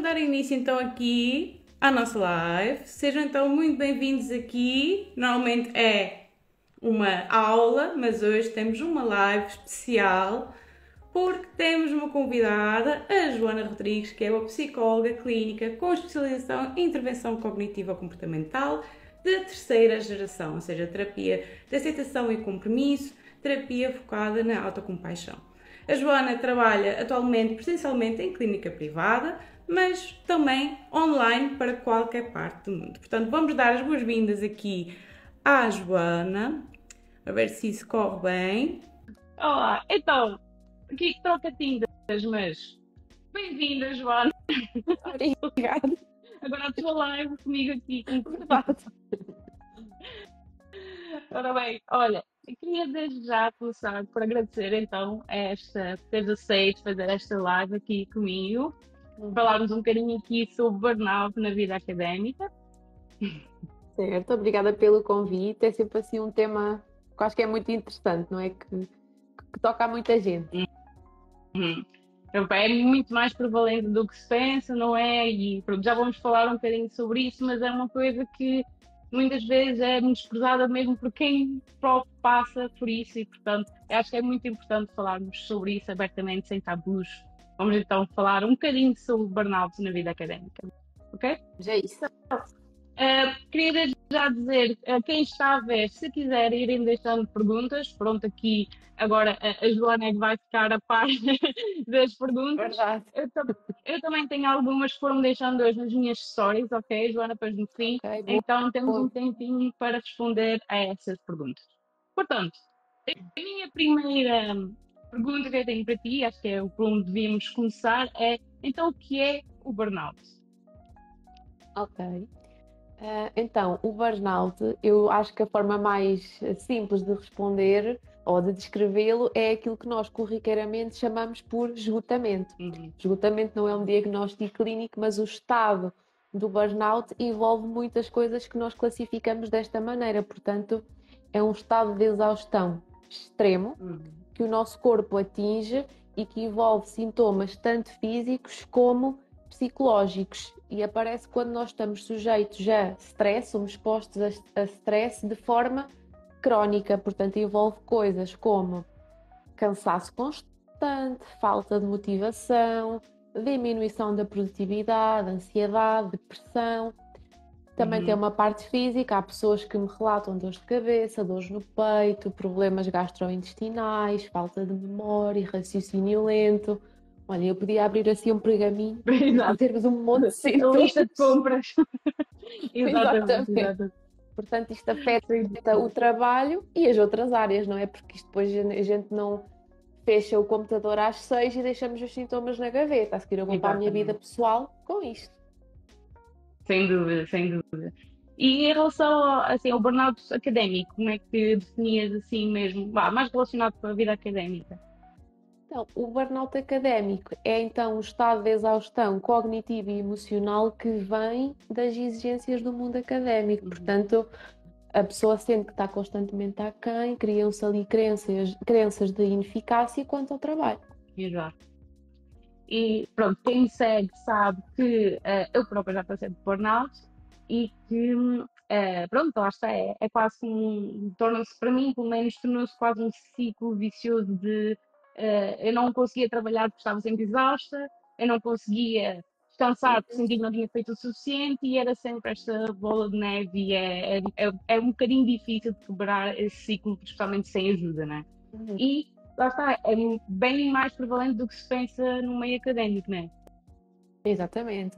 dar início então aqui à nossa live. Sejam então muito bem-vindos aqui. Normalmente é uma aula, mas hoje temos uma live especial porque temos uma convidada, a Joana Rodrigues, que é uma psicóloga clínica com especialização em intervenção cognitiva comportamental de terceira geração, ou seja, terapia de aceitação e compromisso, terapia focada na autocompaixão. A Joana trabalha atualmente presencialmente em clínica privada, mas também online para qualquer parte do mundo. Portanto, vamos dar as boas-vindas aqui à Joana, a ver se isso corre bem. Olá, então, aqui troca-tintas, mas bem-vinda, Joana. Obrigada. Agora a tua live comigo aqui, verdade. Ora bem, olha, eu queria desde já começar por agradecer então teres aceito fazer esta live aqui comigo, falarmos um bocadinho aqui sobre burnout na vida académica. Certo, obrigada pelo convite. É sempre assim um tema que eu acho que é muito interessante, não é? Que toca a muita gente. É muito mais prevalente do que se pensa, não é? E pronto, já vamos falar um bocadinho sobre isso, mas é uma coisa que muitas vezes é desprezada mesmo por quem próprio passa por isso e, portanto, acho que é muito importante falarmos sobre isso abertamente, sem tabus. Vamos então falar um bocadinho sobre burnout na vida académica, ok? Já é isso. Queria desde já dizer a quem está a ver, se quiser irem deixando perguntas, pronto, aqui agora a Joana é que vai ficar a par das perguntas. Verdade. Eu também tenho algumas que foram deixando hoje nas minhas stories, ok, Joana, depois no fim. Okay, então temos um tempinho para responder a essas perguntas. Portanto, a minha primeira pergunta que eu tenho para ti, acho que é por onde devíamos começar, é então o que é o burnout? Ok. Então, o burnout, eu acho que a forma mais simples de responder ou de descrevê-lo é aquilo que nós corriqueiramente chamamos por esgotamento. Esgotamento não é um diagnóstico clínico, mas o estado do burnout envolve muitas coisas que nós classificamos desta maneira. Portanto, é um estado de exaustão extremo que o nosso corpo atinge e que envolve sintomas tanto físicos como psicológicos, e aparece quando nós estamos sujeitos a stress, somos expostos a stress de forma crónica, portanto envolve coisas como cansaço constante, falta de motivação, diminuição da produtividade, ansiedade, depressão. Também tem uma parte física, há pessoas que me relatam dores de cabeça, dores no peito, problemas gastrointestinais, falta de memória, raciocínio lento. Olha, eu podia abrir assim um pergaminho para termos um monte de sintomas. Lista de compras. Exatamente. Portanto, isto afeta o trabalho e as outras áreas, não é? Porque isto depois a gente não fecha o computador às 6 e deixamos os sintomas na gaveta. A seguir eu vou para a minha vida pessoal com isto. Sem dúvida, sem dúvida. E em relação ao burnout académico, como é que definias assim mesmo, mais relacionado com a vida académica? Então, o burnout académico é então um estado de exaustão cognitiva e emocional que vem das exigências do mundo académico. Portanto, a pessoa sente que está constantemente aquém, criam-se ali crenças de ineficácia quanto ao trabalho. Exato. E pronto, quem me segue sabe que eu própria já passei por burnout e que, pronto, lá está, é quase torna-se, para mim, pelo menos, tornou-se quase um ciclo vicioso de eu não conseguia trabalhar porque estava sempre exausta, eu não conseguia descansar porque sentia que não tinha feito o suficiente e era sempre esta bola de neve e é um bocadinho difícil de quebrar esse ciclo, especialmente sem ajuda, não é? E lá está, é bem mais prevalente do que se pensa no meio académico, não é? Exatamente.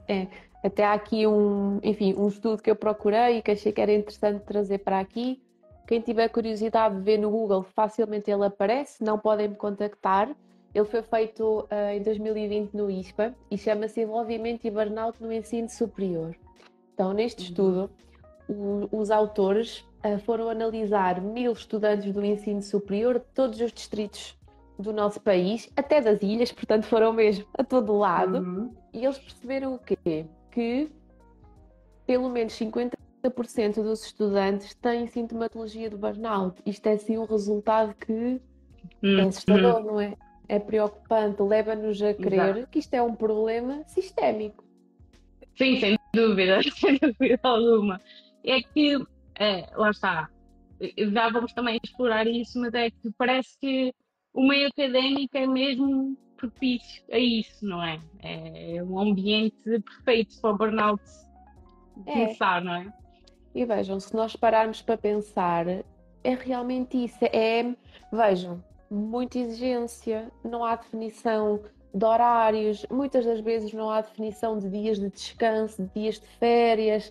Até há aqui um estudo que eu procurei e que achei que era interessante trazer para aqui. Quem tiver curiosidade de ver no Google, facilmente ele aparece, não podem me contactar. Ele foi feito em 2020 no ISPA e chama-se Envolvimento e Burnout no Ensino Superior. Então, neste estudo, os autores foram analisar 1000 estudantes do ensino superior de todos os distritos do nosso país, até das ilhas, portanto foram mesmo a todo lado, e eles perceberam o quê? Que pelo menos 50% dos estudantes têm sintomatologia de burnout. Isto é sim um resultado que é assustador, não é? É preocupante, leva-nos a crer que isto é um problema sistémico. Sim, sem dúvida, sem dúvida alguma. É que, lá está, já vamos também explorar isso, mas é que parece que o meio académico é mesmo propício a isso, não é? É um ambiente perfeito para o burnout É, começar, não é? e vejam, se nós pararmos para pensar, é realmente isso. Vejam, muita exigência, não há definição de horários, muitas das vezes não há definição de dias de descanso, de dias de férias.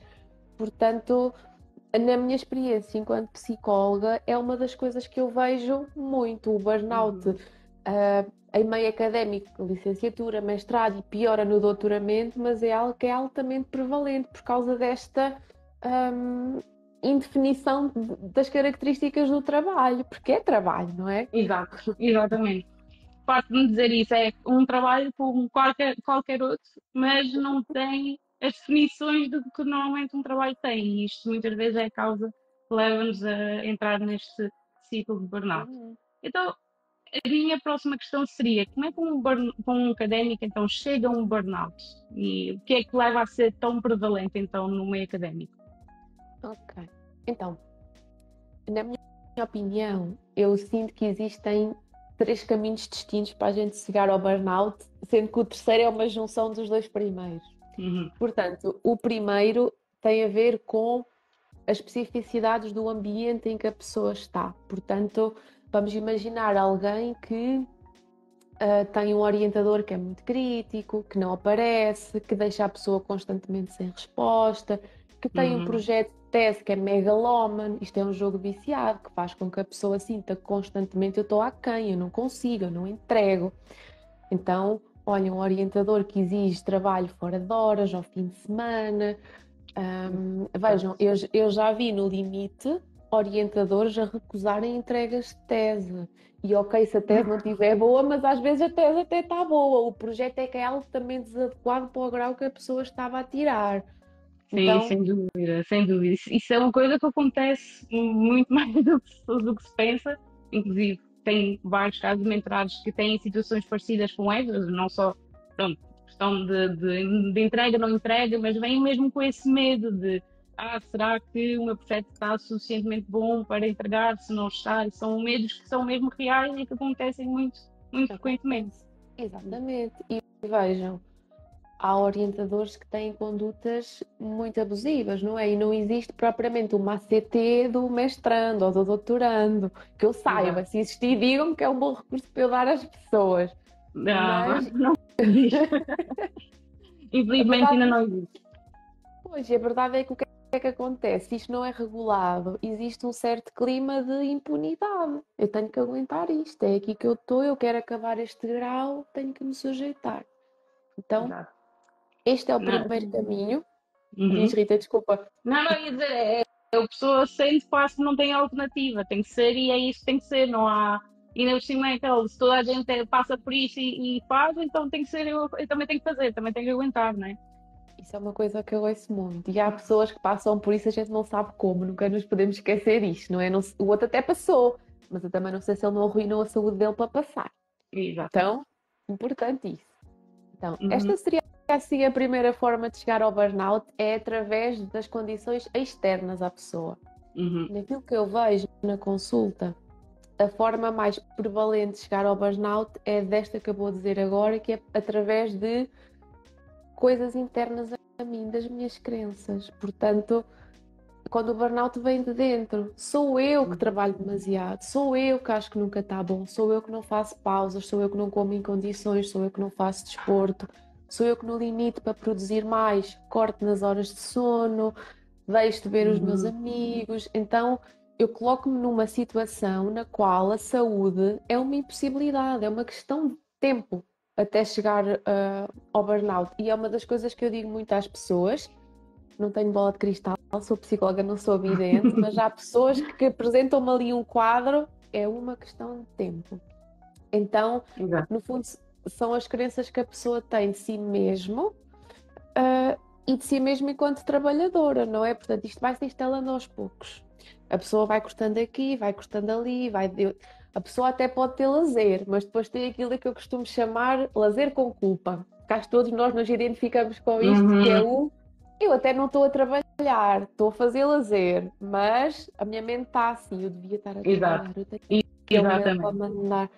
Portanto, na minha experiência enquanto psicóloga, é uma das coisas que eu vejo muito, o burnout, Uhum. em meio académico, licenciatura, mestrado e piora no doutoramento, mas é algo que é altamente prevalente por causa desta hum, indefinição das características do trabalho, porque é trabalho, não é? Exato, exatamente. Parte-me dizer isso, é um trabalho como qualquer outro, mas não tem as definições do que normalmente um trabalho tem, e isto muitas vezes é a causa que leva-nos a entrar neste ciclo de burnout. Uhum. Então, a minha próxima questão seria, como é que um académico então chega a um burnout? E o que é que leva a ser tão prevalente então no meio académico? Ok. Então, na minha opinião, eu sinto que existem três caminhos distintos para a gente chegar ao burnout, sendo que o terceiro é uma junção dos dois primeiros. Uhum, Portanto, o primeiro tem a ver com as especificidades do ambiente em que a pessoa está. Portanto, vamos imaginar alguém que tem um orientador que é muito crítico, que não aparece, que deixa a pessoa constantemente sem resposta, que tem um uhum, projeto de tese que é megalómano, isto é um jogo viciado, que faz com que a pessoa sinta constantemente eu estou aquém, eu não consigo, eu não entrego. Então, olha, um orientador que exige trabalho fora de horas, ao fim de semana. Vejam, eu já vi no limite orientadores a recusarem entregas de tese. E ok, se a tese não estiver boa, mas às vezes a tese até está boa. O projeto é que é altamente desadequado para o grau que a pessoa estava a tirar. sim, Então, sem dúvida, sem dúvida. Isso é uma coisa que acontece muito mais do que se pensa. Inclusive, tem vários casos mentirados que têm situações parecidas com essas, não só, pronto, questão de entrega, não entrega, mas vem mesmo com esse medo de, será que o meu projeto está suficientemente bom para entregar, se não está? E são medos que são mesmo reais e que acontecem muito, muito frequentemente. acontece. Exatamente. E vejam, há orientadores que têm condutas muito abusivas, não é? E não existe propriamente uma ACT do mestrando ou do doutorando, que eu saiba. Exato. Se existir, digam-me que é um bom recurso para eu dar às pessoas. Não, Mas não existe. a Infelizmente ainda verdade, não existe. pois, a verdade é que o que é que acontece? Isto não é regulado, existe um certo clima de impunidade. Eu tenho que aguentar isto, é aqui que eu estou, eu quero acabar este grau, tenho que me sujeitar. Então, Exato. este é o Não. primeiro caminho. Diz Uhum. Rita, desculpa. Não, não, ia dizer, a pessoa sente quase que não tem alternativa, tem que ser e é isso que tem que ser, não há. E ainda por cima é aquele, se toda a gente passa por isso e faz, então tem que ser, eu também tenho que fazer, também tenho que aguentar, não é? Isso é uma coisa que eu ouço muito. E há pessoas que passam por isso, a gente não sabe como, nunca nos podemos esquecer disto, não é? O outro até passou, mas eu também não sei se ele não arruinou a saúde dele para passar. Exato. Então, importante isso. Então, Uhum, esta seria assim a primeira forma de chegar ao burnout, é através das condições externas à pessoa. uhum, Naquilo que eu vejo na consulta, a forma mais prevalente de chegar ao burnout é desta que eu vou dizer agora, que é através de coisas internas a mim, das minhas crenças. Portanto, quando o burnout vem de dentro, sou eu que uhum, trabalho demasiado, sou eu que acho que nunca está bom, sou eu que não faço pausas, sou eu que não como em condições, sou eu que não faço desporto, sou eu que no limite para produzir mais, corto nas horas de sono, deixo de ver os meus uhum, amigos. Então, eu coloco-me numa situação na qual a saúde é uma impossibilidade, é uma questão de tempo até chegar ao burnout. E é uma das coisas que eu digo muito às pessoas. Não tenho bola de cristal, sou psicóloga, não sou vidente, mas há pessoas que apresentam-me ali um quadro, é uma questão de tempo. Então, exato. no fundo, são as crenças que a pessoa tem de si mesmo, e de si mesmo enquanto trabalhadora, não é? Portanto, isto vai se instalando aos poucos. A pessoa vai cortando aqui, vai cortando ali, a pessoa até pode ter lazer, mas depois tem aquilo que eu costumo chamar lazer com culpa. Cá todos nós nos identificamos com isto, que é Uhum, o Eu até não estou a trabalhar, estou a fazer lazer, mas a minha mente está assim, eu devia estar a Exato, trabalhar, eu tenho aquele mail para exatamente. mandar.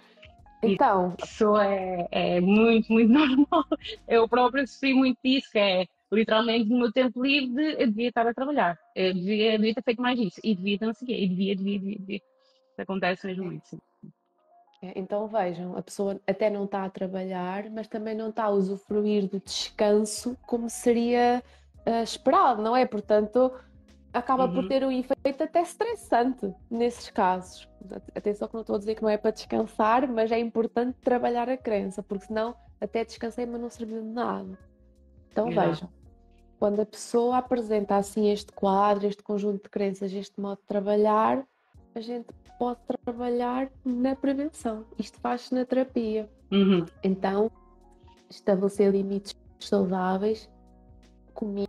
Então, Isso é muito, muito normal. Eu própria sofri muito disso, que é literalmente no meu tempo livre eu devia estar a trabalhar. Eu devia ter feito mais isso. E devia não sei o quê. E devia. Isso acontece mesmo muito, sim. então vejam, a pessoa até não está a trabalhar, mas também não está a usufruir do descanso como seria esperado, não é? Portanto, acaba por Uhum. ter um efeito até estressante nesses casos. Atenção que não estou a dizer que não é para descansar, mas é importante trabalhar a crença, porque senão até descansei, mas não serviu de nada. Então Exato. vejam, quando a pessoa apresenta assim este quadro, este conjunto de crenças, este modo de trabalhar, a gente pode trabalhar na prevenção. Isto faz-se na terapia. Uhum. Então, estabelecer limites saudáveis comigo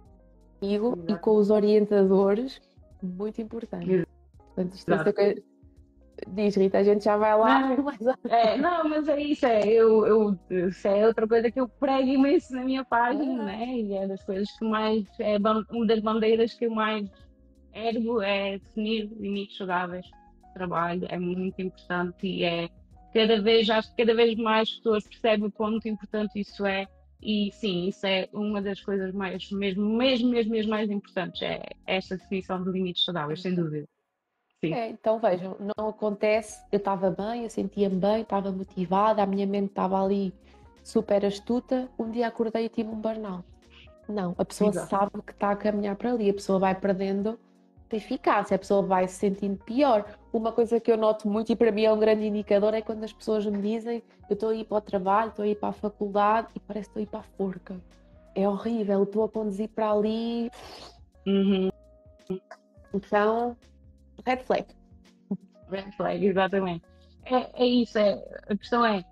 e com os orientadores, muito importante. Portanto, isto vai ser Exato. coisa... Diz, Rita, a gente já vai lá. Não, mas é isso, isso é outra coisa que eu prego imenso na minha página, né? E é das coisas que mais, uma das bandeiras que eu mais ergo é definir limites saudáveis de trabalho, é muito importante e acho que cada vez mais pessoas percebem o quanto importante isso é. E sim, isso é uma das coisas mesmo mais importantes, é esta definição de limites saudáveis, sem dúvida. Sim. Então vejam, não acontece, eu estava bem, eu sentia-me bem, estava motivada, a minha mente estava ali super astuta, um dia acordei e tive um burnout. Não, a pessoa Exato. sabe que está a caminhar para ali, a pessoa vai perdendo eficácia, a pessoa vai se sentindo pior. Uma coisa que eu noto muito e para mim é um grande indicador é quando as pessoas me dizem eu estou a ir para o trabalho, estou a ir para a faculdade e parece que estou a ir para a forca. É horrível, estou a conduzir para ali. Uhum. Então, red flag. Red flag, exatamente. É isso, a questão é,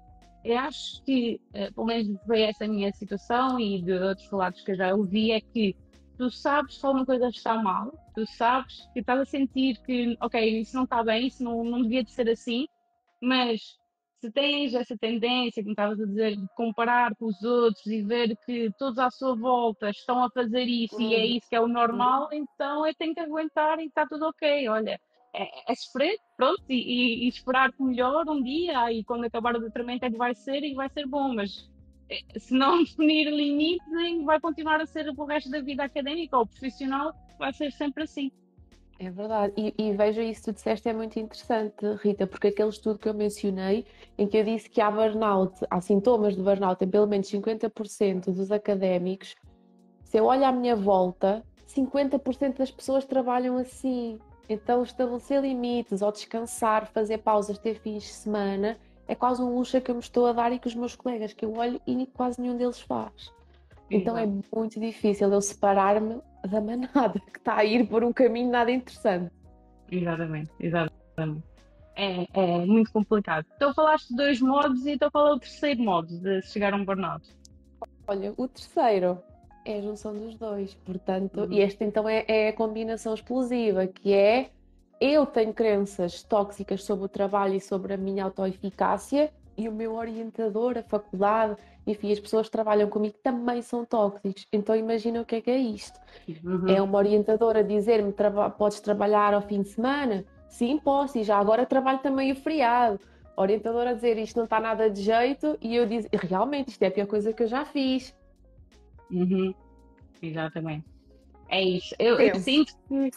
eu acho que, pelo menos foi essa a minha situação e de outros relatos que eu já ouvi, é que tu sabes que alguma coisa está mal, tu sabes que estás a sentir que, ok, isso não está bem, isso não devia de ser assim, mas se tens essa tendência, como estavas a dizer, de comparar com os outros e ver que todos à sua volta estão a fazer isso e é isso que é o normal, então eu tenho que aguentar e está tudo ok. Olha, é sofrer, pronto, e esperar que melhore um dia e quando acabar o tratamento é que vai ser e vai ser bom, mas se não definir limites, vai continuar a ser o resto da vida académica ou profissional, vai ser sempre assim. É verdade, e veja isso que tu disseste é muito interessante, Rita, porque aquele estudo que eu mencionei, em que eu disse que há burnout, há sintomas de burnout em pelo menos 50% dos académicos, se eu olho à minha volta, 50% das pessoas trabalham assim. Então, estabelecer limites, ou descansar, fazer pausas, ter fins de semana, é quase um luxo que eu me estou a dar e que os meus colegas que eu olho e quase nenhum deles faz. Então é Exato. muito difícil eu separar-me da manada que está a ir por um caminho nada interessante. Exatamente. É muito complicado. Então falaste de dois modos e então qual é o terceiro modo de chegar a um burnout? Olha, o terceiro é a junção dos dois, portanto, e Uhum. esta então é a combinação explosiva, que é eu tenho crenças tóxicas sobre o trabalho e sobre a minha autoeficácia e o meu orientador, a faculdade, enfim, as pessoas que trabalham comigo também são tóxicos. Então imagina o que é isto. É Uhum. uma orientadora a dizer-me: podes trabalhar ao fim de semana? Sim, posso, e já agora trabalho também o feriado. A orientadora a dizer: isto não está nada de jeito, e eu digo: realmente, isto é a pior coisa que eu já fiz. Uhum. Exatamente. É isso. Eu Tenso. sinto que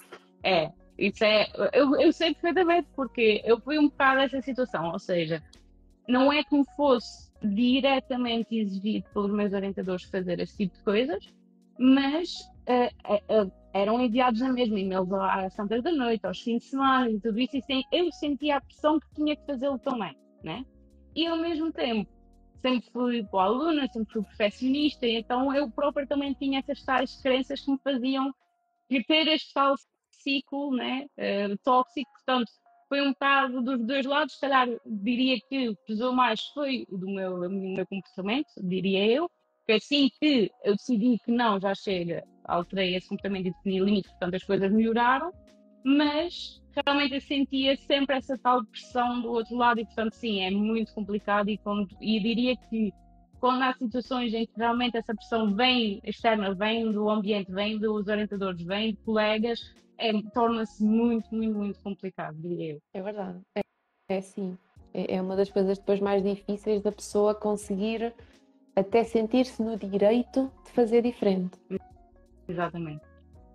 isso eu sei perfeitamente porque eu fui um bocado essa situação, ou seja, não é que me fosse diretamente exigido pelos meus orientadores fazer esse tipo de coisas, mas eram enviados na mesma e-mails às tantas da noite, aos fins de semana e tudo isso, e eu sentia a pressão que tinha que fazê-lo também, né? E ao mesmo tempo, sempre fui boa aluna, sempre fui perfeccionista, e então eu própria também tinha essas tais crenças que me faziam ter este tal ciclo, né, tóxico, portanto, foi um bocado dos dois lados, se calhar diria que o que pesou mais foi o do meu comportamento, diria eu, que assim que eu decidi que não, já chega, alterei esse comportamento e defini limites, portanto as coisas melhoraram, mas realmente eu sentia sempre essa tal pressão do outro lado e portanto sim, é muito complicado e diria que quando há situações em que realmente essa pressão vem externa, vem do ambiente, vem dos orientadores, vem de colegas, torna-se muito, muito, muito complicado, diria eu. É verdade. É sim. É uma das coisas depois mais difíceis da pessoa conseguir até sentir-se no direito de fazer diferente. Exatamente.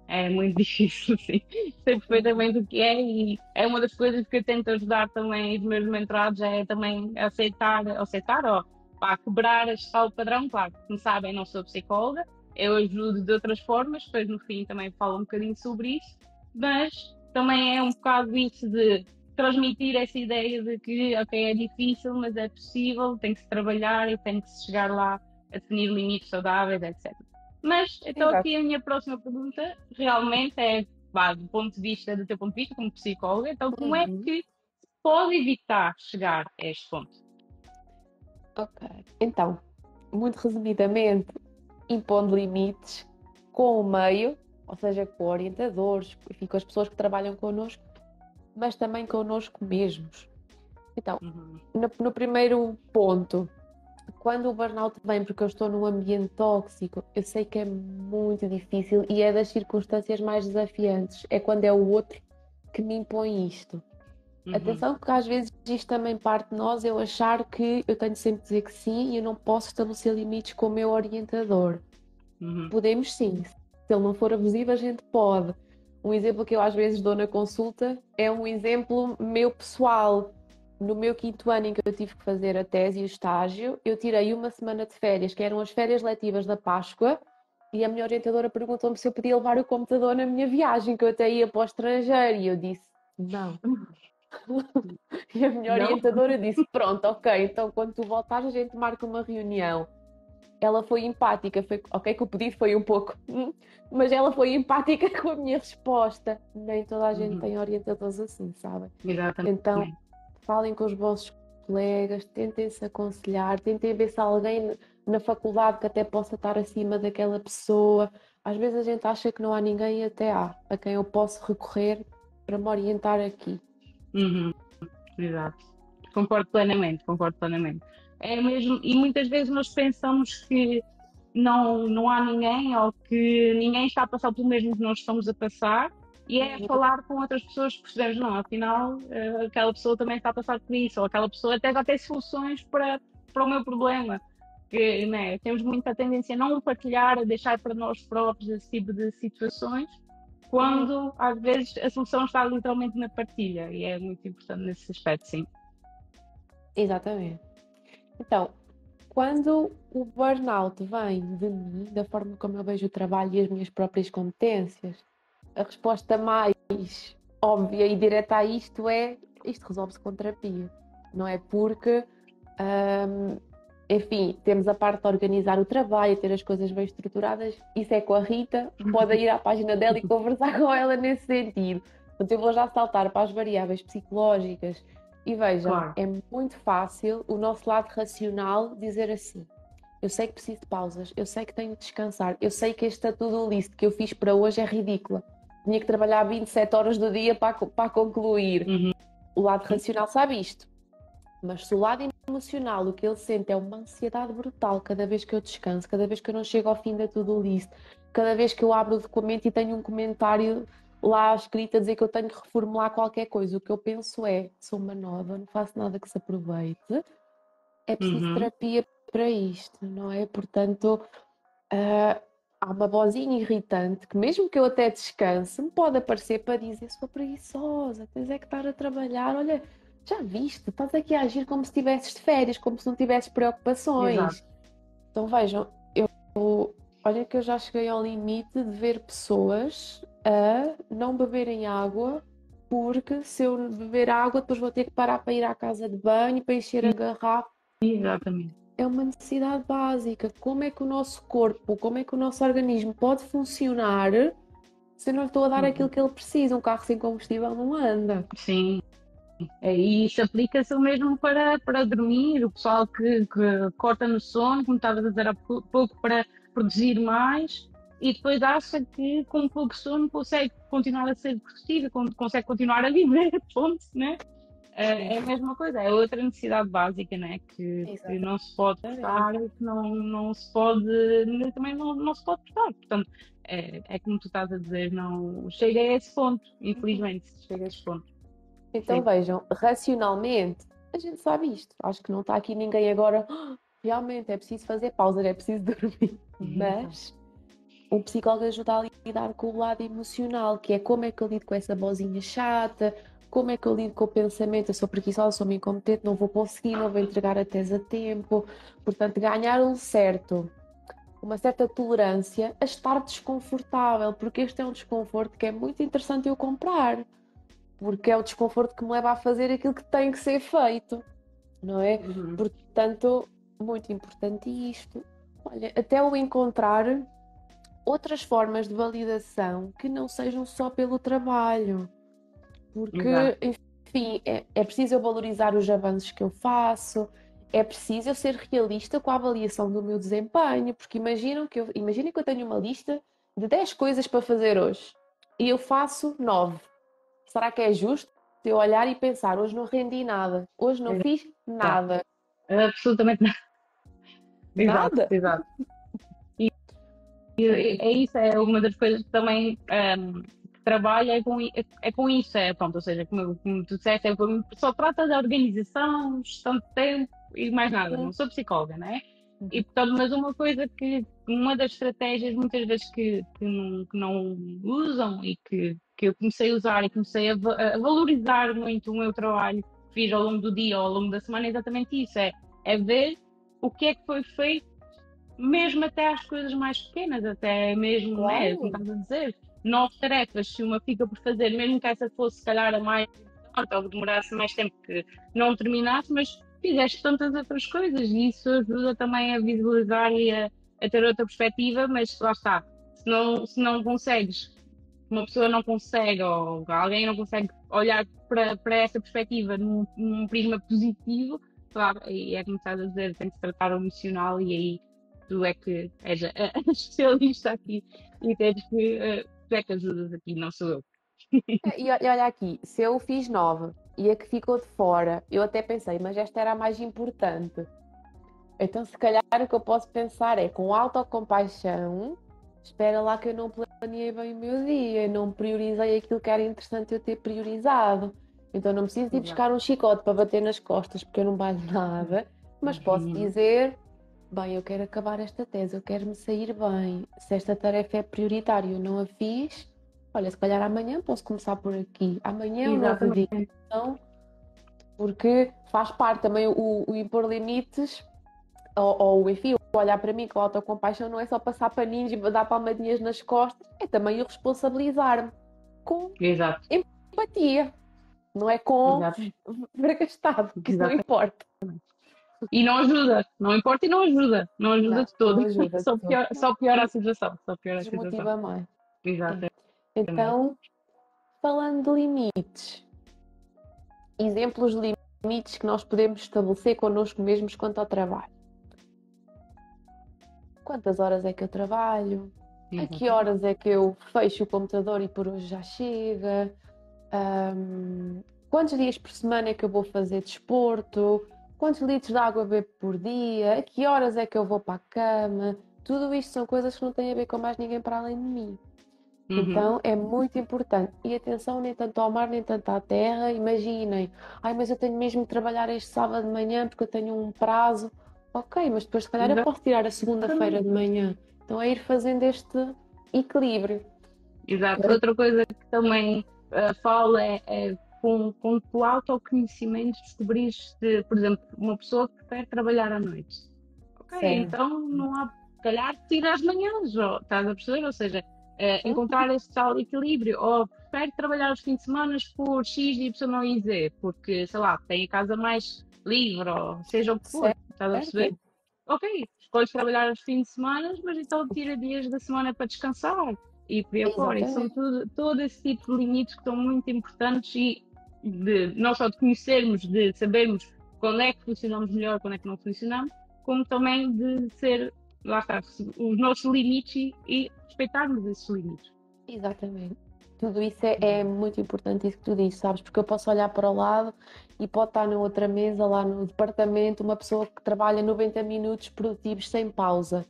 É muito difícil, sim. Sei perfeitamente o que é e é uma das coisas que eu tento ajudar também os meus mentorados, é também aceitar ou pá, quebrar este tal padrão. Claro, como sabem, não sou psicóloga, eu ajudo de outras formas, depois no fim também falo um bocadinho sobre isso, mas também é um bocado isso de transmitir essa ideia de que, ok, é difícil, mas é possível, tem que se trabalhar e tem que se chegar lá a definir limites saudáveis, etc. Mas, então, Exato. aqui a minha próxima pergunta realmente é, do ponto de vista, do teu ponto de vista, como psicóloga, então, como é que se pode evitar chegar a este ponto? Ok. Então, muito resumidamente, impondo limites com o meio, ou seja, com orientadores, enfim, com as pessoas que trabalham connosco, mas também connosco mesmos. Então, no primeiro ponto, quando o burnout vem porque eu estou num ambiente tóxico, eu sei que é muito difícil e é das circunstâncias mais desafiantes. É quando é o outro que me impõe isto. Atenção, porque às vezes isto também parte de nós, eu achar que eu tenho sempre de dizer que sim e eu não posso estabelecer limites com o meu orientador. Podemos sim. Se ele não for abusivo, a gente pode. Um exemplo que eu às vezes dou na consulta é um exemplo meu pessoal. No meu 5º ano em que eu tive que fazer a tese e o estágio, eu tirei uma semana de férias, que eram as férias letivas da Páscoa, e a minha orientadora perguntou-me se eu podia levar o computador na minha viagem, que eu até ia para o estrangeiro, e eu disse, não. E a minha orientadora disse, pronto, ok, então quando tu voltares a gente marca uma reunião. Ela foi empática, ok que o pedido foi um pouco, mas ela foi empática com a minha resposta. Nem toda a gente tem orientadores assim, sabem? Exatamente. Então, falem com os vossos colegas, tentem se aconselhar, tentem ver se há alguém na faculdade que até possa estar acima daquela pessoa. Às vezes a gente acha que não há ninguém e até há, a quem eu posso recorrer para me orientar aqui. Exato. Concordo plenamente, concordo plenamente. É mesmo, e muitas vezes nós pensamos que não há ninguém ou que ninguém está a passar pelo mesmo que nós estamos a passar e é falar com outras pessoas que percebemos, não, afinal aquela pessoa também está a passar por isso ou aquela pessoa até já tem soluções para o meu problema. Que, né, temos muita tendência a não partilhar, a deixar para nós próprios esse tipo de situações, quando às vezes a solução está literalmente na partilha e é muito importante nesse aspecto, sim. Exatamente. Então, quando o burnout vem de mim, da forma como eu vejo o trabalho e as minhas próprias competências, a resposta mais óbvia e direta a isto é: isto resolve-se com terapia. Não é porque, enfim, temos a parte de organizar o trabalho, ter as coisas bem estruturadas, isso é com a Rita, pode ir à página dela e conversar com ela nesse sentido. Portanto, eu vou já saltar para as variáveis psicológicas e vejam, Claro. é muito fácil o nosso lado racional dizer assim: eu sei que preciso de pausas, eu sei que tenho de descansar, eu sei que este to-do list que eu fiz para hoje é ridícula. Tinha que trabalhar 27 horas do dia para concluir. O lado racional sabe isto. Mas se o lado emocional, o que ele sente é uma ansiedade brutal cada vez que eu descanso, cada vez que eu não chego ao fim da to-do list, cada vez que eu abro o documento e tenho um comentário lá escrito a dizer que eu tenho que reformular qualquer coisa, o que eu penso é: sou uma nova, não faço nada que se aproveite, é preciso terapia para isto, não é? Portanto, há uma vozinha irritante que, mesmo que eu até descanse, me pode aparecer para dizer: sou preguiçosa, tens é que estar a trabalhar, olha, já viste, estás aqui a agir como se estivesses de férias, como se não tivesses preocupações. Exato. Então vejam, olha que eu já cheguei ao limite de ver pessoas a não beberem água, porque se eu beber água depois vou ter que parar para ir à casa de banho, para encher a garrafa. Exatamente. É uma necessidade básica. Como é que o nosso corpo, como é que o nosso organismo pode funcionar se eu não lhe estou a dar aquilo que ele precisa? Um carro sem combustível não anda. Sim. E isso aplica-se mesmo para dormir, o pessoal que corta no sono, como estavas a dizer há pouco, para produzir mais e depois acha que com pouco sono consegue continuar a ser produtiva, consegue continuar a viver, ponto, né? é a mesma coisa, é outra necessidade básica, né? Que não se pode cortar, que não se pode, também não se pode cortar. Portanto, é como tu estás a dizer, não chega a esse ponto, infelizmente, chega a esse ponto. Então Sim. vejam, racionalmente, a gente sabe isto. Acho que não está aqui ninguém agora, realmente é preciso fazer pausa, é preciso dormir. Mas o psicólogo ajuda a lidar com o lado emocional, que é como é que eu lido com essa vozinha chata, como é que eu lido com o pensamento, eu sou preguiçosa, sou incompetente, não vou conseguir, não vou entregar a tese a tempo. Portanto, ganhar uma certa tolerância a estar desconfortável, porque este é um desconforto que é muito interessante eu comprar, porque é o desconforto que me leva a fazer aquilo que tem que ser feito, não é? Portanto, muito importante isto. Olha, até o encontrar outras formas de validação que não sejam só pelo trabalho, porque, enfim, é preciso eu valorizar os avanços que eu faço, é preciso eu ser realista com a avaliação do meu desempenho, porque imaginem que eu tenho uma lista de 10 coisas para fazer hoje e eu faço 9. Será que é justo eu olhar e pensar, hoje não rendi nada, hoje não fiz nada? Absolutamente nada. Nada? Exato. É isso, é uma das coisas que também trabalha é com isso, pronto, ou seja, como tu disseste, só trata da organização, gestão de tempo e mais nada, não sou psicóloga, não é? E, portanto, mas uma das estratégias muitas vezes que não usam e que eu comecei a usar e comecei a valorizar muito o meu trabalho que fiz ao longo do dia ou ao longo da semana é exatamente isso, é ver o que é que foi feito mesmo até às coisas mais pequenas, até mesmo, Claro. né, como estás a dizer, 9 tarefas, se uma fica por fazer, mesmo que essa fosse se calhar a mais importante ou demorasse mais tempo que não terminasse, mas fizeste tantas outras coisas e isso ajuda também a visualizar e a ter outra perspectiva, mas lá está, se não consegues, uma pessoa não consegue ou alguém não consegue olhar para essa perspectiva num prisma positivo, claro, e é como estás a dizer, tem que se tratar o emocional e aí tu é que és a especialista aqui e tu é que ajudas aqui, não sou eu. E olha aqui, se eu fiz 9 e a que ficou de fora, eu até pensei, mas esta era a mais importante. Então, se calhar, o que eu posso pensar é com autocompaixão, espera lá que eu não planeei bem o meu dia, não priorizei aquilo que era interessante eu ter priorizado. Então, não preciso de ir buscar um chicote para bater nas costas, porque eu não valho nada, mas posso dizer, bem, eu quero acabar esta tese, eu quero me sair bem. Se esta tarefa é prioritária e eu não a fiz, olha, se calhar amanhã posso começar por aqui. Amanhã é um novo dia. Então, porque faz parte também o impor limites, ou enfim, olhar para mim com autocompaixão não é só passar paninhos e dar palmadinhas nas costas, é também eu responsabilizar-me com empatia, não é com vergastado, que isso não importa. E não ajuda, não importa e não ajuda de todo. Não ajuda de todo. Só piora a situação. Desmotiva mais. Exato. Então, falando de limites, exemplos de limites que nós podemos estabelecer connosco mesmos quanto ao trabalho. Quantas horas é que eu trabalho? A que horas é que eu fecho o computador e por hoje já chega? Quantos dias por semana é que eu vou fazer desporto? Quantos litros de água bebo por dia? A que horas é que eu vou para a cama? Tudo isto são coisas que não têm a ver com mais ninguém para além de mim. Então é muito importante. E atenção, nem tanto ao mar, nem tanto à terra. Imaginem, mas eu tenho mesmo de trabalhar este sábado de manhã porque eu tenho um prazo. Ok, mas depois se calhar eu posso tirar a segunda-feira de manhã. Então é ir fazendo este equilíbrio. Exato. Outra coisa que também falo é com o autoconhecimento descobrires, por exemplo, uma pessoa que prefere trabalhar à noite. Ok, então não há, se calhar, tira às manhãs, estás a perceber? Ou seja, encontrar esse tal equilíbrio, ou prefere trabalhar os fins de semana por X, Y e Z, porque, sei lá, tem a casa mais livre, ou seja o que for, estás a perceber? Ok, escolhes trabalhar os fins de semana, mas então tira dias da semana para descansar e por aí fora. E são todo esse tipo de limites que são muito importantes e não só de conhecermos, de sabermos quando é que funcionamos melhor, quando é que não funcionamos, como também de ser, lá está, os nossos limites e respeitarmos esses limites. Exatamente. tudo isso é muito importante, isso que tu dizes, sabes? Porque eu posso olhar para o lado e pode estar na outra mesa, lá no departamento, uma pessoa que trabalha 90 minutos produtivos sem pausa.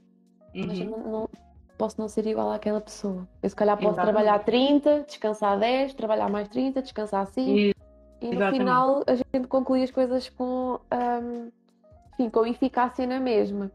Mas eu posso não ser igual àquela pessoa. Eu se calhar posso trabalhar 30, descansar 10, trabalhar mais 30, descansar 5 e no Exatamente. final a gente conclui as coisas com, enfim, com eficácia na mesma.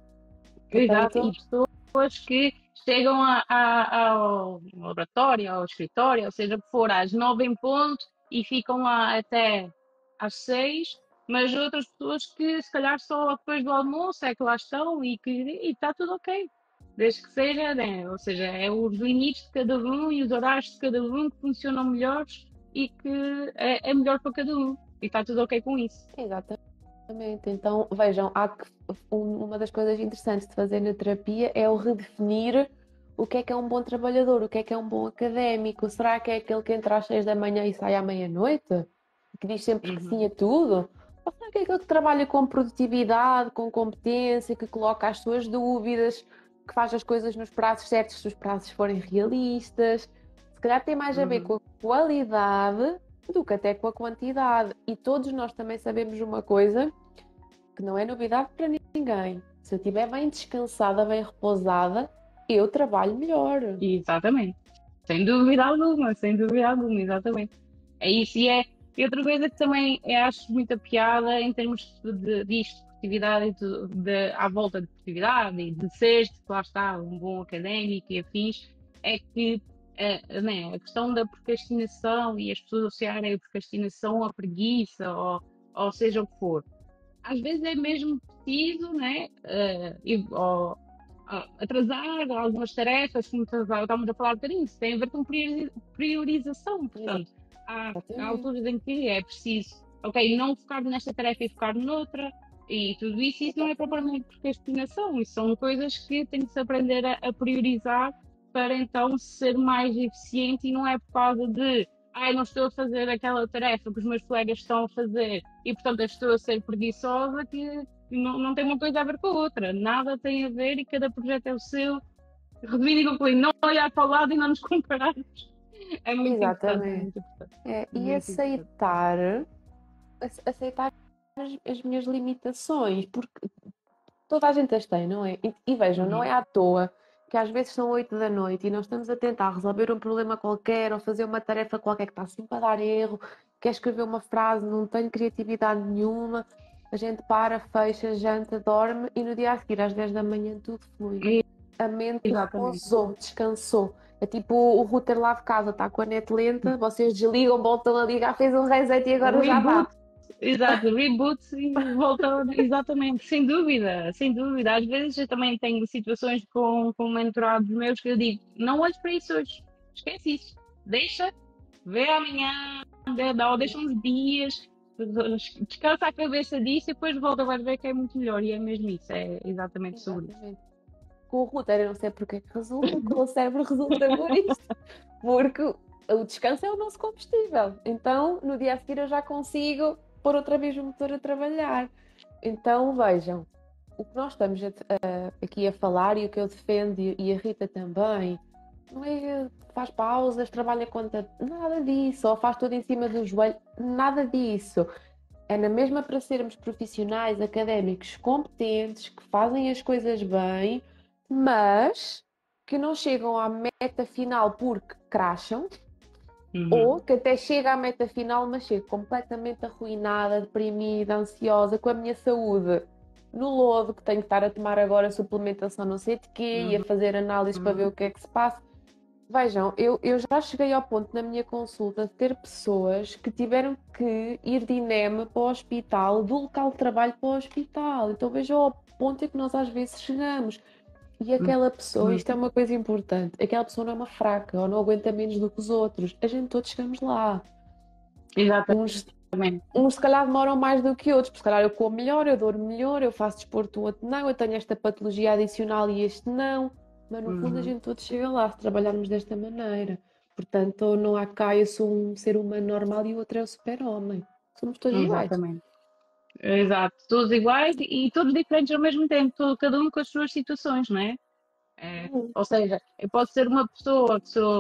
Exato, Portanto, e pessoas que chegam ao laboratório, ao escritório, ou seja, o que for, às 9 em ponto e ficam lá até às 6, mas outras pessoas que se calhar só depois do almoço é que lá estão e está tudo ok. Desde que seja, né? Ou seja, é os limites de cada um e os horários de cada um que funcionam melhores e que é melhor para cada um. E está tudo ok com isso. exatamente. Então, vejam, uma das coisas interessantes de fazer na terapia é o redefinir o que é um bom trabalhador, o que é um bom académico. Será que é aquele que entra às 6 da manhã e sai à meia-noite? Que diz sempre que sim a tudo? Ou será que é aquele que trabalha com produtividade, com competência, que coloca as suas dúvidas, que faz as coisas nos prazos certos se os prazos forem realistas? Se calhar tem mais a ver com a qualidade do que até com a quantidade. E todos nós também sabemos uma coisa que não é novidade para ninguém. Se eu estiver bem descansada, bem repousada, eu trabalho melhor. Exatamente. Sem dúvida alguma, exatamente. É isso, e outra coisa que também acho muita piada em termos disto, de atividade à volta de produtividade e de seres, que lá está, um bom académico e afins, é que né, a questão da procrastinação e as pessoas associarem a procrastinação à preguiça ou seja o que for. Às vezes é mesmo preciso, né, atrasar algumas tarefas, como estamos a falar um bocadinho, isso tem a ver com priorização, portanto, há alturas em que é preciso, ok, não focar nesta tarefa e focar noutra, e tudo isso não é propriamente procrastinação, isso são coisas que tem que se aprender a priorizar para então ser mais eficiente e não é por causa de não estou a fazer aquela tarefa que os meus colegas estão a fazer e portanto eu estou a ser preguiçosa que não tem uma coisa a ver com a outra, nada tem a ver e cada projeto é o seu. Resumindo e concluindo, não olhar para o lado e não nos compararmos. É muito importante, é muito importante. E aceitar as minhas limitações, porque toda a gente as tem, não é? E vejam, não é à toa que às vezes são 8 da noite e nós estamos a tentar resolver um problema qualquer ou fazer uma tarefa qualquer que está sempre a dar erro, quer escrever uma frase, não tenho criatividade nenhuma, a gente para, fecha, janta, dorme e no dia a seguir às 10 da manhã tudo flui. A mente repousou, descansou. É tipo o router lá de casa, está com a net lenta, vocês desligam, voltam a ligar, fez um reset e agora já dá. Exato, reboot e volta, exatamente, sem dúvida, sem dúvida. Às vezes eu também tenho situações com mentorados meus que eu digo, não olhes para isso hoje, esquece isso, deixa, vê amanhã, deixa uns dias, descansa a cabeça disso e depois volta, vais ver que é muito melhor e é mesmo isso, é exatamente sobre isso. Com o router eu não sei porque é que resulta, com o cérebro resulta por isto, porque o descanso é o nosso combustível, então no dia a seguir eu já consigo pôr outra vez o motor a trabalhar. Então vejam, o que nós estamos aqui a falar e o que eu defendo e a Rita também, não é faz pausas, trabalha conta, nada disso, ou faz tudo em cima do joelho, nada disso. É na mesma para sermos profissionais, académicos, competentes, que fazem as coisas bem, mas que não chegam à meta final porque crasham, ou que até chega à meta final, mas chego completamente arruinada, deprimida, ansiosa, com a minha saúde no lodo, que tenho que estar a tomar agora suplementação não sei de quê e a fazer análises para ver o que é que se passa. Vejam, eu já cheguei ao ponto na minha consulta de ter pessoas que tiveram que ir de INEM para o hospital, do local de trabalho para o hospital. Então vejam ao ponto em que nós às vezes chegamos. E aquela pessoa, isto é uma coisa importante, aquela pessoa não é uma fraca ou não aguenta menos do que os outros. A gente todos chegamos lá. Exatamente. Uns se calhar demoram mais do que outros, porque se calhar eu como melhor, eu durmo melhor, eu faço desporto, o outro não, eu tenho esta patologia adicional e este não. Mas no fundo a gente todos chega lá se trabalharmos desta maneira. Portanto, não há cá, eu sou um ser humano normal e o outro é o super-homem. Somos todos iguais. Exatamente. Exato, todos iguais e todos diferentes ao mesmo tempo, cada um com as suas situações, não é? Ou seja, eu posso ser uma pessoa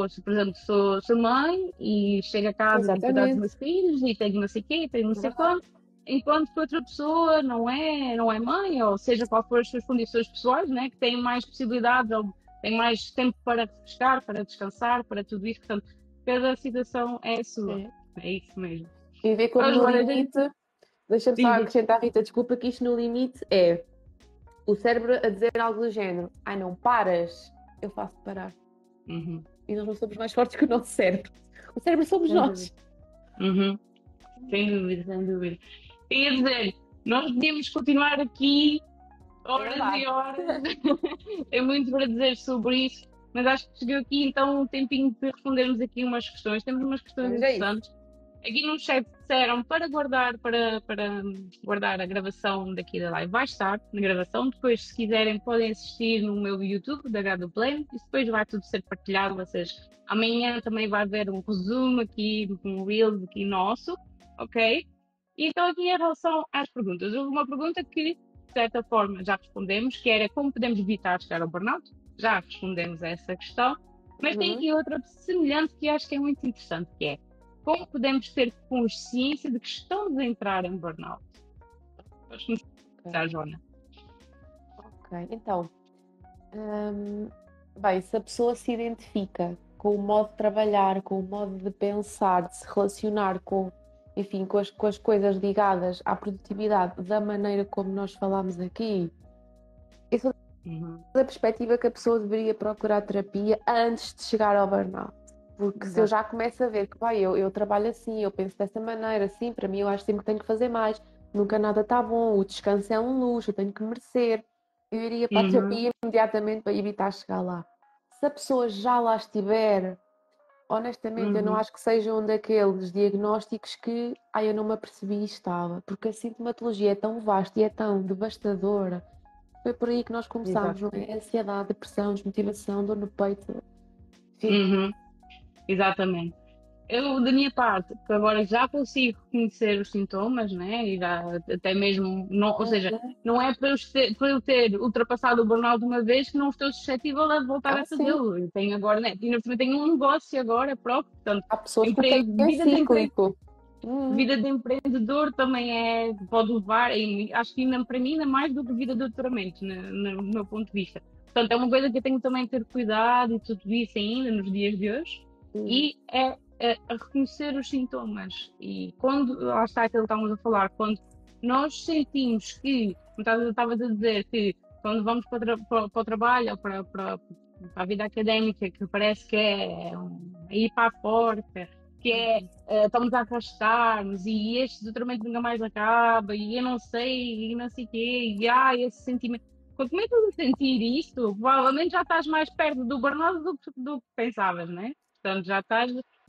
que por exemplo, sou mãe e chego a casa, tenho que cuidar dos Exatamente. meus filhos e tenho não sei o quê, tenho não sei Verdade. quanto, enquanto que outra pessoa não é mãe, ou seja, qual for as suas condições pessoais, né, que tem mais possibilidades, ou tem mais tempo para refrescar, para descansar, para tudo isso. Portanto, cada situação é a sua. É. É isso mesmo. E ver como no Agora, a gente limite, deixa-me só diz. acrescentar, Rita, desculpa, que isto no limite é o cérebro a dizer algo do género: ai, não paras, eu faço parar. Uhum. E nós não somos mais fortes que o nosso cérebro. O cérebro somos Sem nós. Uhum. Sem dúvida, sem dúvida. Quer dizer, nós podíamos continuar aqui horas verdade. e horas. Tem muito para dizer sobre isso, mas acho que chegou aqui então um tempinho de respondermos aqui umas questões. Temos umas questões Mas é isso. interessantes. Aqui no chat disseram para guardar a gravação daqui da live. Vai estar na gravação. Depois, se quiserem, podem assistir no meu YouTube, da Gado Play, e depois vai tudo ser partilhado. Vocês, amanhã também vai haver um resumo aqui, um Reels aqui nosso, ok? E então, aqui em relação às perguntas, houve uma pergunta que, de certa forma, já respondemos, que era como podemos evitar chegar ao burnout. Já respondemos a essa questão, mas tem aqui outra semelhante que acho que é muito interessante, que é como podemos ter consciência de que estamos a entrar em burnout? Vamos começar, Joana. Ok, então, bem, se a pessoa se identifica com o modo de trabalhar, com o modo de pensar, de se relacionar com, enfim, com as coisas ligadas à produtividade da maneira como nós falamos aqui, isso é da perspectiva que a pessoa deveria procurar terapia antes de chegar ao burnout. Porque se eu já começo a ver que eu trabalho assim, eu penso dessa maneira, assim, para mim eu acho sempre que tenho que fazer mais, nunca nada está bom, o descanso é um luxo, eu tenho que merecer, eu iria para a terapia imediatamente para evitar chegar lá. Se a pessoa já lá estiver, honestamente eu não acho que seja um daqueles diagnósticos que eu não me apercebi e estava, porque a sintomatologia é tão vasta e é tão devastadora. Foi por aí que nós começámos, não é? Ansiedade, depressão, desmotivação, dor no peito. Enfim. Exatamente. Eu, da minha parte, que agora já consigo reconhecer os sintomas, né? E já até mesmo, não, ou seja, não é para eu ter ultrapassado o burnout uma vez que não estou suscetível a voltar a Sim. fazê-lo. Eu tenho agora, né? E também tenho um negócio agora próprio, portanto, Há pessoas para quem é cíclico. vida de empreendedor também pode levar, e acho que ainda, para mim, ainda mais do que vida de doutoramento, no meu ponto de vista. Portanto, é uma coisa que eu tenho também de ter cuidado e tudo isso ainda nos dias de hoje. E é a reconhecer os sintomas. E quando, lá está aquilo que estávamos a falar, quando nós sentimos que, como estavas a dizer, que quando vamos para o trabalho ou para a vida académica, que parece que é ir para a porta, que estamos a arrastar-nos e este doutoramento nunca mais acaba e eu não sei, e não sei o quê, e esse sentimento. Quando começas a sentir isto, provavelmente já estás mais perto do burnout do que pensavas, não é? Portanto,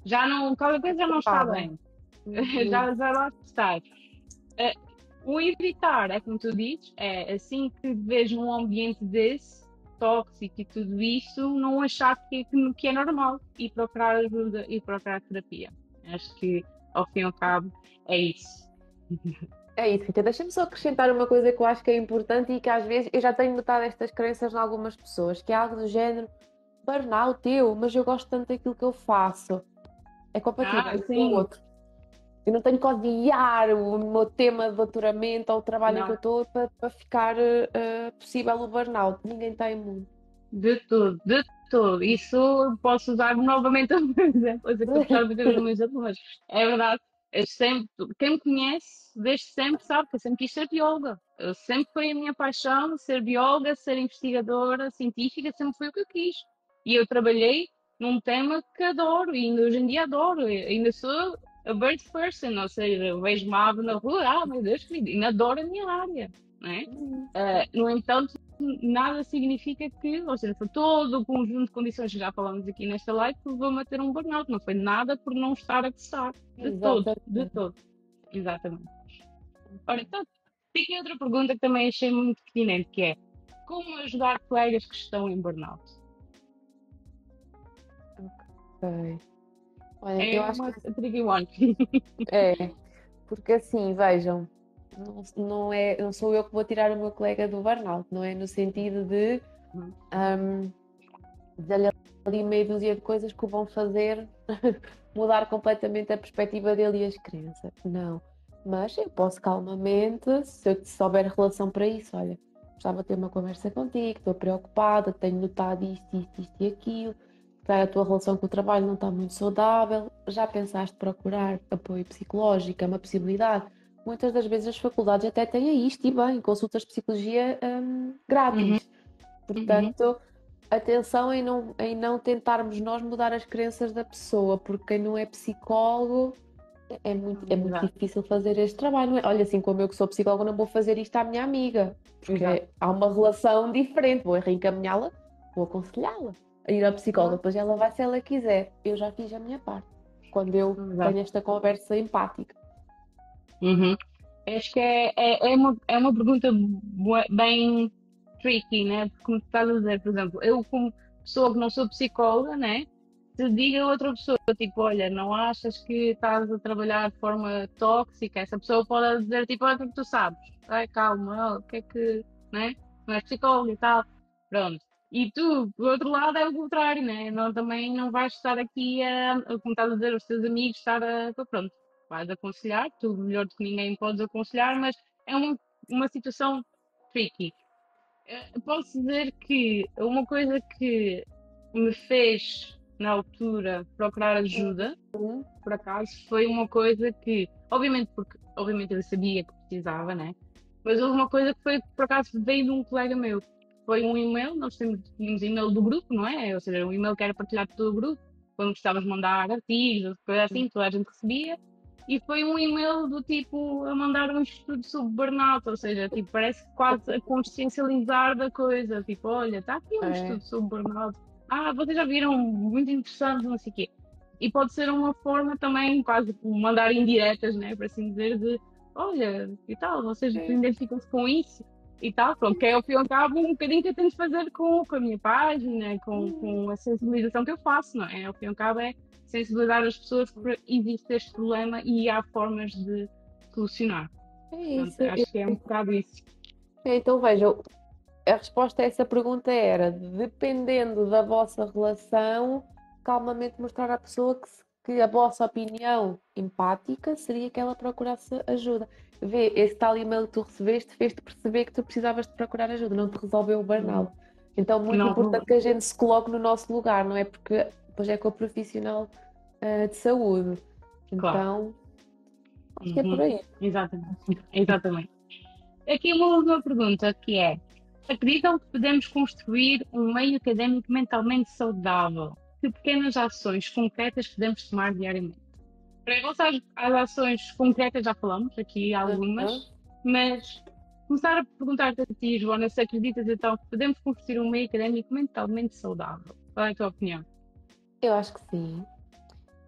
já não, qualquer coisa já não está bem. Já lá estás. O evitar, é como tu dizes, é assim que vejo um ambiente desse, tóxico e tudo isso, não achar que é normal e procurar ajuda e procurar terapia. Acho que, ao fim e ao cabo, é isso. É isso, Rita. Deixa-me só acrescentar uma coisa que eu acho que é importante e que às vezes eu já tenho notado estas crenças em algumas pessoas, que é algo do género: burnout, mas eu gosto tanto daquilo que eu faço. É compatível com o outro. Eu não tenho que odiar o meu tema de doutoramento ou o trabalho em que eu estou para ficar possível o burnout. Ninguém está imune. De tudo. Isso posso usar novamente o meu exemplo. Eu sei que estou a puxar muitas vezes o meu exemplo, mas é verdade. Quem me conhece desde sempre sabe que eu sempre quis ser bióloga. Sempre foi a minha paixão ser bióloga, ser investigadora científica, sempre foi o que eu quis. E eu trabalhei num tema que adoro e ainda hoje em dia adoro. Eu ainda sou a bird person, ou seja, eu vejo uma ave na rua, meu Deus, ainda adoro a minha área. Não é? No entanto, nada significa que, ou seja, foi todo o conjunto de condições que já falamos aqui nesta live que levou-me a ter um burnout. Não foi nada por não estar a gostar. De todo. Exatamente. Ora, então, tem aqui outra pergunta que também achei muito pertinente, que é: como ajudar colegas que estão em burnout? Ok. Olha, eu acho que tricky one. porque assim, vejam, não sou eu que vou tirar o meu colega do burnout, não é? No sentido de dizer-lhe ali meia dúzia de coisas que o vão fazer mudar completamente a perspectiva dele e as crenças. Não. Mas eu posso calmamente, se eu souber relação para isso, olha, gostava de ter uma conversa contigo, estou preocupada, tenho notado isto e aquilo, que a tua relação com o trabalho não está muito saudável, já pensaste procurar apoio psicológico, é uma possibilidade. Muitas das vezes as faculdades até têm isto e bem, consultas de psicologia grátis. Portanto, atenção em não tentarmos nós mudar as crenças da pessoa, porque quem não é psicólogo é muito difícil fazer este trabalho. Não é? Olha, assim como eu que sou psicóloga, não vou fazer isto à minha amiga, porque há uma relação diferente. Vou reencaminhá-la, vou aconselhá-la a ir ao psicólogo, depois ela vai se ela quiser. Eu já fiz a minha parte, quando eu tenho esta conversa empática. Acho que é uma pergunta bem tricky, né? Porque como tu estás a dizer, por exemplo, eu como pessoa que não sou psicóloga, né? Se diga a outra pessoa, tipo, olha, não achas que estás a trabalhar de forma tóxica? Essa pessoa pode dizer, tipo, olha, o que é que tu sabes? Ai, calma, o que é que, né? Não és psicólogo e tal. Pronto. E tu, do outro lado, é o contrário, né? Não, também não vais estar aqui como estás a dizer, os teus amigos, pronto, vais aconselhar, tu melhor do que ninguém podes aconselhar, mas é uma situação tricky. Posso dizer que uma coisa que me fez, na altura, procurar ajuda, por acaso, foi uma coisa que, obviamente eu sabia que precisava, né? Mas houve uma coisa que foi, por acaso, veio de um colega meu. Foi um e-mail, nós tínhamos e-mail do grupo, não é? Ou seja, um e-mail que era partilhado por todo o grupo, quando gostávamos de mandar artigos, coisa assim, toda a gente recebia. E foi um e-mail do tipo a mandar um estudo sobre burnout, ou seja, tipo, parece quase a consciencializar da coisa. Tipo, olha, está aqui um estudo sobre burnout. Ah, vocês já viram, muito interessante, não sei o quê. E pode ser uma forma também, quase mandar indiretas, né, para assim dizer, de olha, e tal, vocês identificam-se com isso e tal, pronto, que é ao fim e ao cabo um bocadinho que eu tenho de fazer com a minha página, com a sensibilização que eu faço, não é? Ao fim e ao cabo é sensibilizar as pessoas que existe este problema e há formas de solucionar. É isso. Portanto, acho que é um bocado isso. Então veja, a resposta a essa pergunta era, dependendo da vossa relação, calmamente mostrar à pessoa que a vossa opinião empática seria que ela procurasse ajuda. Vê, esse tal e-mail que tu recebeste fez-te perceber que tu precisavas de procurar ajuda, não te resolveu o burnout. Então, muito importante que a gente se coloque no nosso lugar, não é? Porque depois é com o profissional de saúde. Então, acho que é por aí. Exatamente. Aqui uma última pergunta que é: acreditam que podemos construir um meio académico mentalmente saudável? Que pequenas ações concretas podemos tomar diariamente? Para em relação às ações concretas já falamos aqui algumas, mas começar a perguntar-te a ti, Joana, se acreditas então que podemos construir um meio académico mentalmente saudável? Qual é a tua opinião? Eu acho que sim.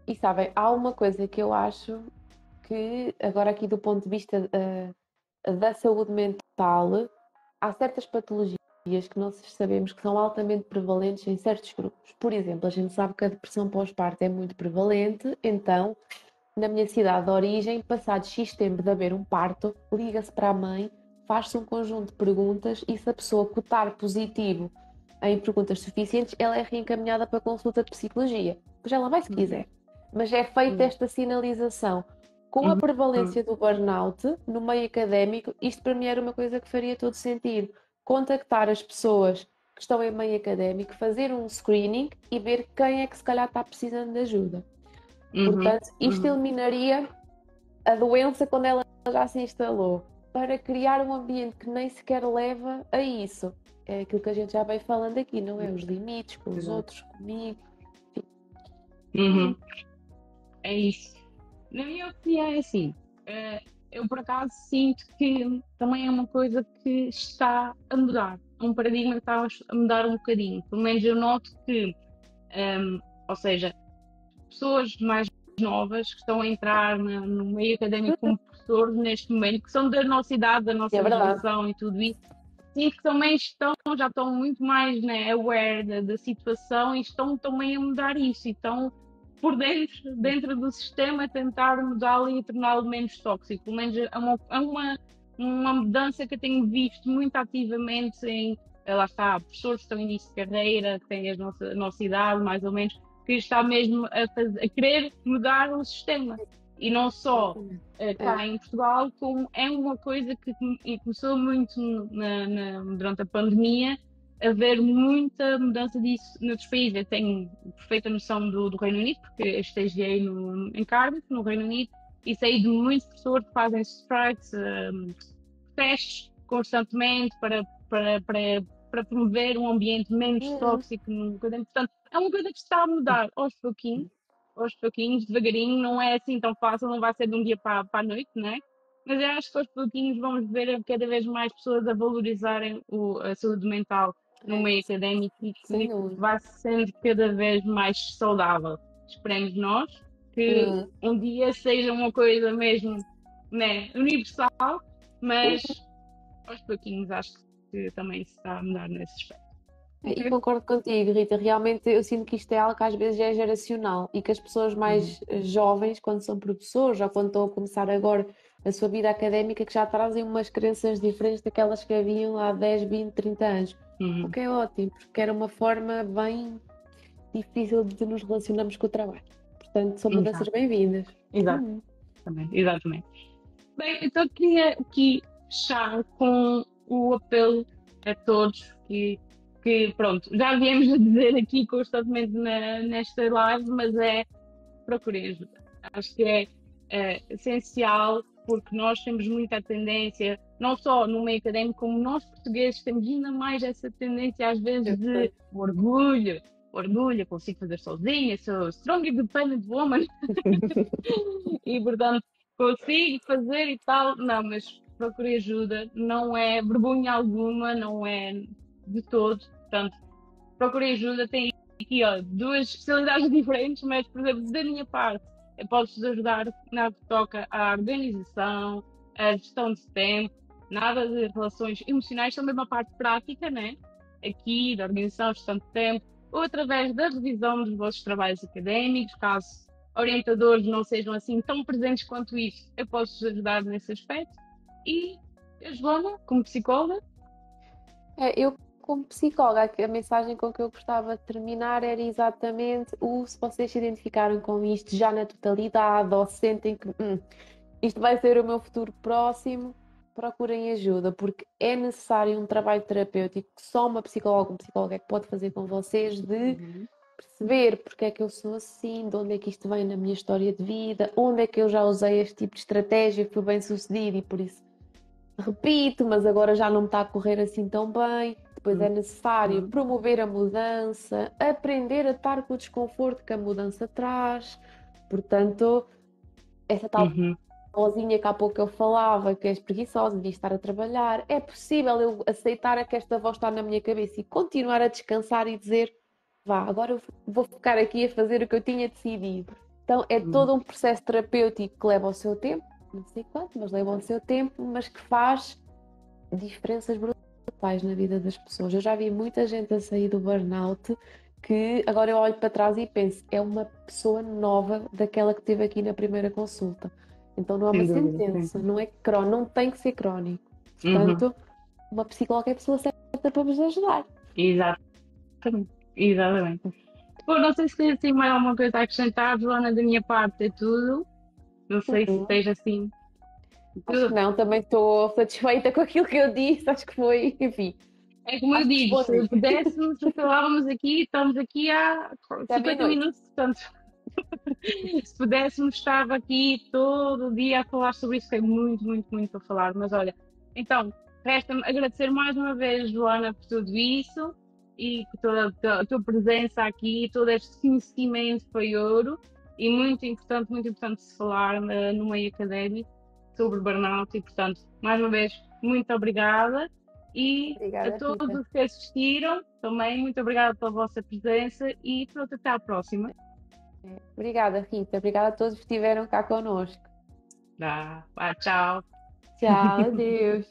E sabem, há uma coisa que eu acho que, agora aqui do ponto de vista da saúde mental, há certas patologias que nós sabemos que são altamente prevalentes em certos grupos. Por exemplo, a gente sabe que a depressão pós-parto é muito prevalente, então, na minha cidade de origem, passado X tempo de haver um parto, liga-se para a mãe, faz-se um conjunto de perguntas e se a pessoa cotar positivo em perguntas suficientes, ela é reencaminhada para consulta de psicologia. Pois ela vai se quiser. Mas é feita esta sinalização. Com a prevalência do burnout no meio académico, isto para mim era uma coisa que faria todo sentido. Contactar as pessoas que estão em meio académico, fazer um screening e ver quem é que se calhar está precisando de ajuda. Portanto, isto eliminaria a doença quando ela já se instalou, para criar um ambiente que nem sequer leva a isso. É aquilo que a gente já vem falando aqui, não é? Os limites com os outros, comigo. É isso. Na minha opinião é assim, eu por acaso sinto que também é uma coisa que está a mudar, um paradigma que está a mudar um bocadinho. Pelo menos eu noto que, ou seja, pessoas mais novas que estão a entrar no meio académico como professores neste momento, que são da nossa idade, da nossa geração e tudo isso, sinto que também já estão muito mais, né, aware da situação e estão também a mudar isso. Então, por dentro do sistema, tentar mudá-lo e torná-lo menos tóxico. Pelo menos é uma mudança que eu tenho visto muito ativamente lá está, professores que estão em início de carreira, que têm a nossa idade, mais ou menos, que está mesmo a querer mudar o sistema. E não só cá em Portugal, como é uma coisa que começou muito durante a pandemia, haver muita mudança disso noutros países. Eu tenho perfeita noção do Reino Unido, porque eu estagiei em Cardiff, no Reino Unido, e sei de muitos professores que fazem strikes, testes constantemente para promover um ambiente menos tóxico no académico. Portanto, é uma coisa que está a mudar aos pouquinhos, devagarinho, não é assim tão fácil, não vai ser de um dia para a noite, não é? Mas eu acho que aos pouquinhos vamos ver cada vez mais pessoas a valorizarem a saúde mental no meio académico e Sem que dúvida. vai sendo cada vez mais saudável. Esperemos nós que um dia seja uma coisa mesmo, né, universal, mas aos pouquinhos acho que também se está a mudar nesse aspecto. E concordo contigo, Rita. Realmente eu sinto que isto é algo que às vezes é geracional e que as pessoas mais jovens, quando são professores ou quando estão a começar agora a sua vida académica, que já trazem umas crenças diferentes daquelas que haviam há 10, 20, 30 anos. O que é ótimo, porque era uma forma bem difícil de nos relacionarmos com o trabalho. Portanto, são mudanças bem-vindas. Exato. Também, exatamente. Bem, então queria aqui fechar com o apelo a todos que pronto, já viemos a dizer aqui constantemente nesta live, mas procurem ajuda. Acho que é essencial, porque nós temos muita tendência, não só no meio académico, como nós portugueses temos ainda mais essa tendência às vezes de orgulho, consigo fazer sozinha, sou strong independent woman e portanto consigo fazer e tal. Não, mas procure ajuda, não é vergonha alguma, não é de todo. Portanto, procure ajuda. Tem aqui duas especialidades diferentes, mas, por exemplo, da minha parte, eu posso-vos ajudar na que toca à organização, à gestão de tempo, nada de relações emocionais, também uma parte prática, né? Aqui, da organização, gestão de tempo, ou através da revisão dos vossos trabalhos académicos, caso orientadores não sejam assim tão presentes quanto isso, eu posso-vos ajudar nesse aspecto. E a Joana, como psicóloga? Eu, como psicóloga, a mensagem com que eu gostava de terminar era exatamente se vocês se identificaram com isto já na totalidade ou sentem que isto vai ser o meu futuro próximo, procurem ajuda, porque é necessário um trabalho terapêutico que só um psicólogo é que pode fazer com vocês, de perceber porque é que eu sou assim, de onde é que isto vem na minha história de vida, onde é que eu já usei este tipo de estratégia que foi bem sucedido e por isso repito, mas agora já não me está a correr assim tão bem. Depois é necessário promover a mudança, aprender a estar com o desconforto que a mudança traz. Portanto, essa tal vozinha que há pouco eu falava, que és preguiçosa, devia estar a trabalhar, é possível eu aceitar que esta voz está na minha cabeça e continuar a descansar e dizer, vá, agora eu vou ficar aqui a fazer o que eu tinha decidido. Então é todo um processo terapêutico que leva o seu tempo, não sei quanto, mas leva o seu tempo, mas que faz diferenças brutais na vida das pessoas. Eu já vi muita gente a sair do burnout que agora eu olho para trás e penso, é uma pessoa nova daquela que teve aqui na primeira consulta. Então não é uma sentença, não tem que ser crónico. Portanto, uma psicóloga é a pessoa certa para vos ajudar. Exatamente. Bom, não sei se tem assim mais alguma coisa a acrescentar, Joana, da minha parte é tudo. Não sei se esteja assim. Acho que não, também estou satisfeita com aquilo que eu disse, acho que foi, enfim. É como eu digo, se pudéssemos, falávamos aqui, estamos aqui há 50 minutos, portanto, se pudéssemos, estava aqui todo o dia a falar sobre isso, tem muito, muito, muito para falar, mas olha, então, resta-me agradecer mais uma vez, Joana, por tudo isso e por toda a tua presença aqui, todo este conhecimento foi ouro e muito importante se falar no meio académico sobre burnout e, portanto, mais uma vez, muito obrigada. E obrigada, a todos Rita. os que assistiram, também muito obrigada pela vossa presença e pronto, até à próxima. Obrigada, Rita. Obrigada a todos que estiveram cá connosco. Tchau. Tchau, adeus.